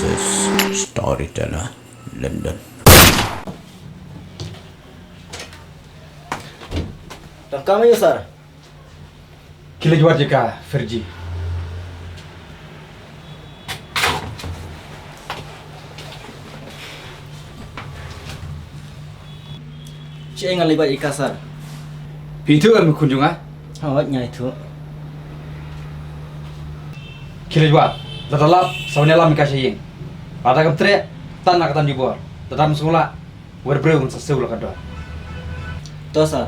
is storyteller Lyndon. Rekam aja, Sir. Kila jual jika Ferji. Cik ingat libat ikan, Sir. Pintu kami kunjung ah. Awaknya itu. Kila jual. Datalap sawnela mika saying. Pada kamtre tan nak tan jubor. Datam sekolah berbrew untuk sekolah kadar. Tuh, Sir.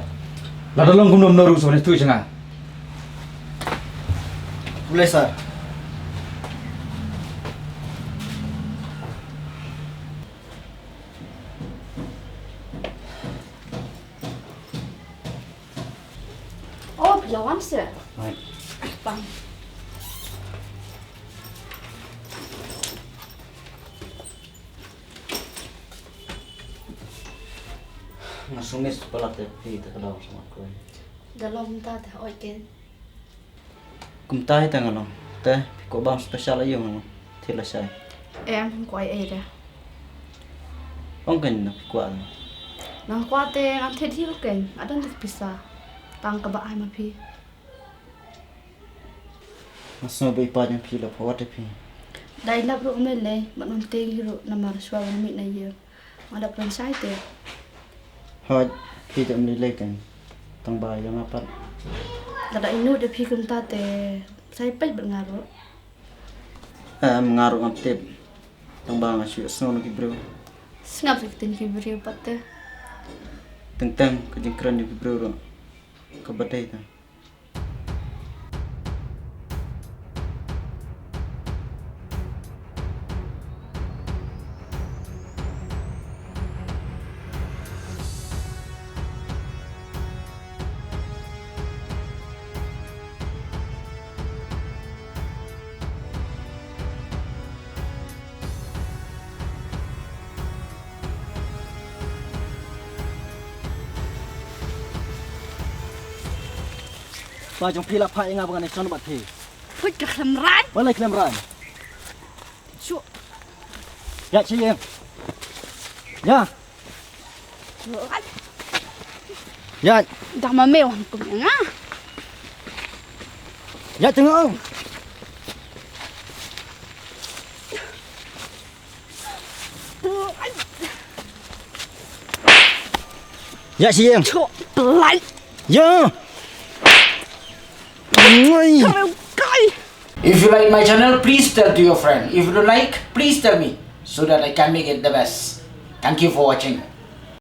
Dalam kumnom noru sawnel tu cenga. Boleh, Sir. Oh, lawan sir. Baik. Bang. Nasumis pala tepi terkenal sama aku. Dalam tak ada oiken. Kumtahi tangan lo. Teh, kok bang spesial aja mau. Tidak saya. Em quay ấy ra. Ông cần nó quả. Nang qua te ang thế thi lúc keng. Ada nak bisa. Tang ka ba ai ma phi. Masuk be pa yang pila pa wat pi. Dai lab ru me le, man on te ru na mar shwa ban mi na ye. Ada plan sai te. Hoi, pi tem ni lekan. Tang ba yang apa? Kada inu de phi kum ta te. Sai pej ban ngaru. Mengaruh ngaptip. Tang ba ngasih snow lagi bro. Snap tin ki bri patte. Tentang kejengkeran di bro. Kabadai ta. Ba jong pila pa inga bangan son bat thi. Put ka khamran. Walai klem ran. Chu. Ya chi em. Ya. Ya, Dah ma me wan kum nga. ya tengok. Ya chi em. Chu. Plan. Ya. Ngoi. Kamu kai. If you like my channel, please tell to your friend. If you don't like, please tell me so that I can make it the best. Thank you for watching.